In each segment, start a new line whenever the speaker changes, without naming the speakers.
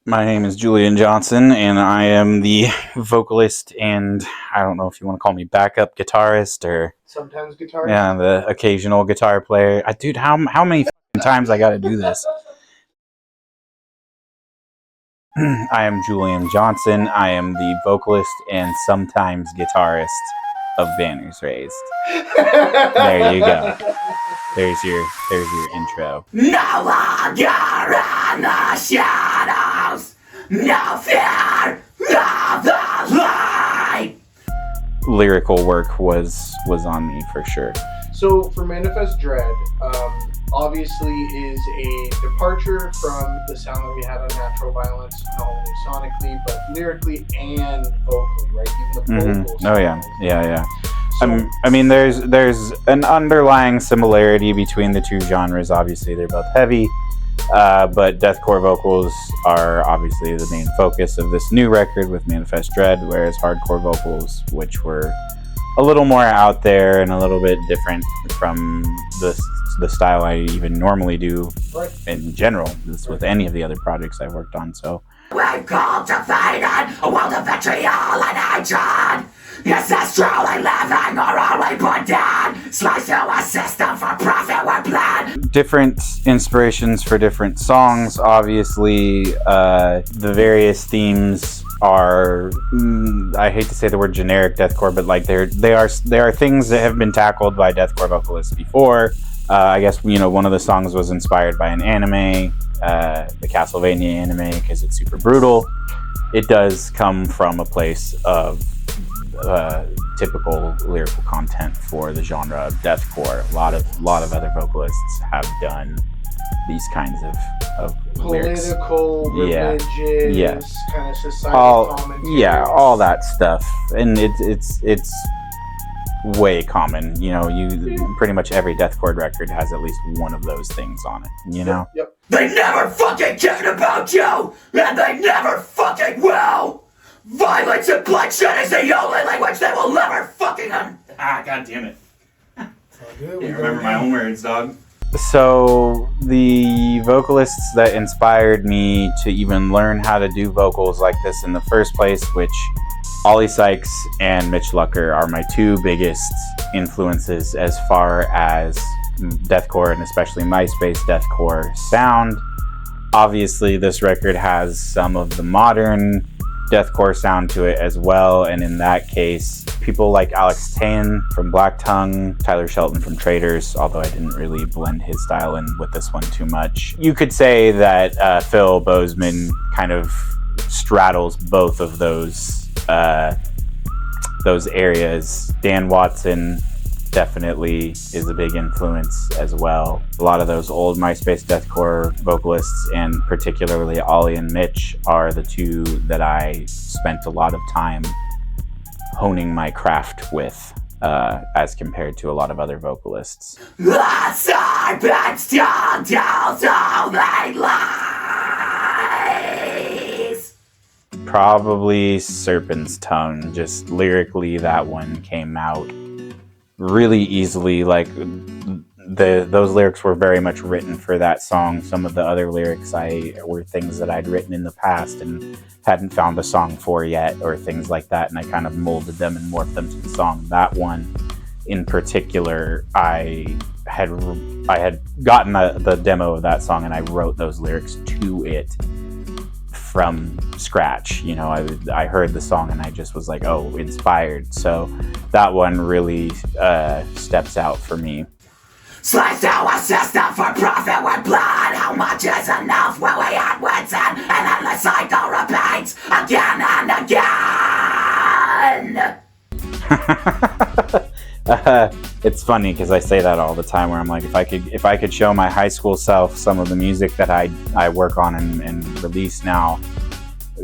My name is Julian Johnson, and I am the vocalist and I don't know if you want to call me backup guitarist or
sometimes guitarist.
Yeah, the occasional guitar player. Dude, how many times I got to do this? I am Julian Johnson. I am the vocalist and sometimes guitarist of Banners Raised. There you go. There's your intro.
No longer in the shadows, no fear of the light.
Lyrical work was on me for sure.
So for Manifest Dread, obviously is a departure from the sound that we had on Natural Violence, not only sonically but lyrically and vocally, right? Even the vocals.
Oh yeah.
So,
I mean, there's an underlying similarity between the two genres. Obviously, they're both heavy, but deathcore vocals are obviously the main focus of this new record with Manifest Dread, whereas hardcore vocals, which were a little more out there and a little bit different from the style I even normally do in general, with any of the other projects I've worked on. So
we've cultivated a world of vitriol and hatred. Is this truly living or are we put down? Slice to a system for profit we're planned.
Different inspirations for different songs. Obviously, the various themes are, I hate to say the word generic deathcore, but like they are things that have been tackled by deathcore vocalists before. I guess, one of the songs was inspired by an anime, the Castlevania anime, because it's super brutal. It does come from a place of typical lyrical content for the genre of deathcore. A lot of other vocalists have done these kinds of lyrics.
Political, religious, kind of societal commentary.
Yeah, all that stuff, and it's way common. Pretty much every deathcore record has at least one of those things on it.
Yep.
They never fucking cared about you, and they never fucking will. Violence and bloodshed is the only language they will never fucking
God damn it.
Can't
remember my own words, dog. So the vocalists that inspired me to even learn how to do vocals like this in the first place, which Ollie Sykes and Mitch Lucker are my two biggest influences as far as deathcore and especially MySpace deathcore sound. Obviously, this record has some of the modern deathcore sound to it as well, and in that case, people like Alex Tayan from Black Tongue, Tyler Shelton from Traitors, although I didn't really blend his style in with this one too much. You could say that Phil Bozeman kind of straddles both of those areas. Dan Watson definitely is a big influence as well. A lot of those old MySpace deathcore vocalists, and particularly Ollie and Mitch, are the two that I spent a lot of time honing my craft with, as compared to a lot of other vocalists.
The serpent's tongue tells only lies.
Probably Serpent's Tongue. Just lyrically, that one came out really easily. Like those lyrics were very much written for that song. Some of the other lyrics were things that I'd written in the past and hadn't found a song for yet, or things like that, and I kind of molded them and morphed them to the song. That one in particular, I had gotten the demo of that song and I wrote those lyrics to it from scratch. I heard the song and I just was like, oh, inspired. So that one really steps out for me.
Slice to a system for profit with blood. How much is enough? Will we add wits in? And then the cycle repeats again and again.
It's funny because I say that all the time, where I'm like, if I could show my high school self some of the music that I work on and release now,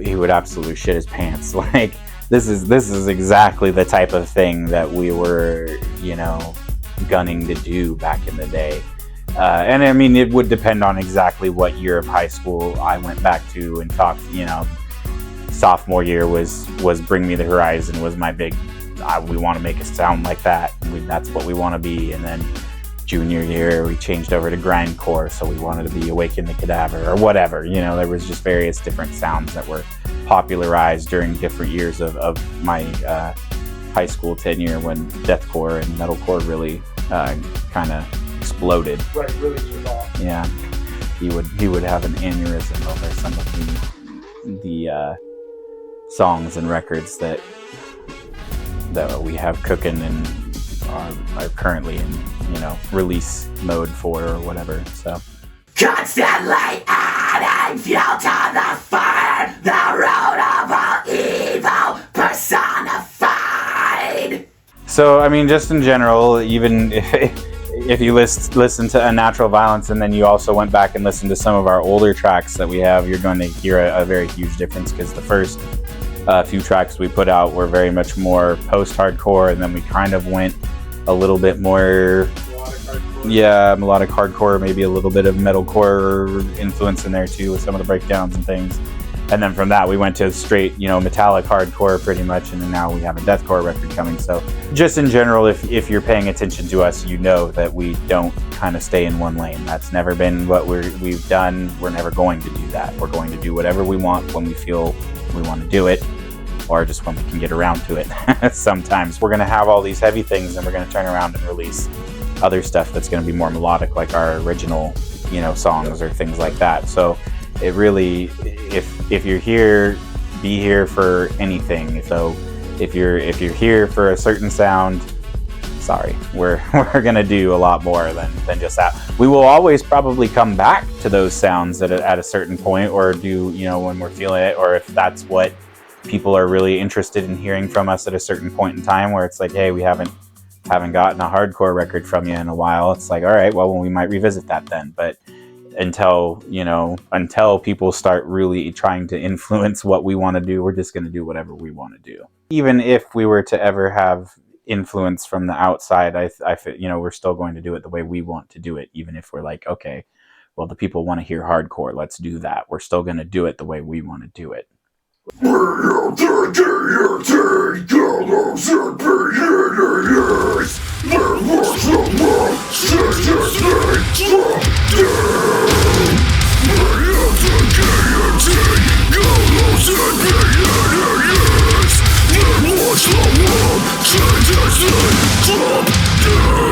he would absolutely shit his pants. Like, this is exactly the type of thing that we were, gunning to do back in the day. And I mean, it would depend on exactly what year of high school I went back to and talked. Sophomore year was Bring Me the Horizon was my big, we want to make a sound like that. That's what we want to be. And then junior year, we changed over to grindcore, so we wanted to be Awaken the Cadaver or whatever. You know, there was just various different sounds that were popularized during different years of my high school tenure when deathcore and metalcore really kind of exploded.
Right, really took off.
Yeah, he would have an aneurysm over some of the songs and records that we have cooking and are currently in, you know, release mode for or whatever. So
constantly adding fuel to the fire, the road of all evil personified.
So I mean, just in general, even if you listen to Unnatural Violence and then you also went back and listened to some of our older tracks that we have, you're going to hear a very huge difference, because the first few tracks we put out were very much more post-hardcore, and then we kind of went a little bit more melodic hardcore, maybe a little bit of metalcore influence in there too with some of the breakdowns and things. And then from that we went to straight, you know, metallic hardcore pretty much, and then now we have a deathcore record coming. So just in general, if you're paying attention to us, you know that we don't kind of stay in one lane. That's never been what we've done. We're never going to do that. We're going to do whatever we want when we feel we want to do it, or just when we can get around to it. Sometimes we're going to have all these heavy things and we're going to turn around and release other stuff that's going to be more melodic, like our original, you know, songs or things like that. So it really, if you're here, be here for anything. So if you're here for a certain sound, sorry, we're going to do a lot more than just that. We will always probably come back to those sounds at a certain point, or do, you know, when we're feeling it, or if that's what people are really interested in hearing from us at a certain point in time, where it's like, hey, we haven't gotten a hardcore record from you in a while. It's like, all right, well, we might revisit that then. But until people start really trying to influence what we want to do, we're just going to do whatever we want to do. Even if we were to ever have influence from the outside, I you know, we're still going to do it the way we want to do it. Even if we're like, okay, well, the people want to hear hardcore, let's do that. We're still going to do it the way we want to do it.
Watch the world change as it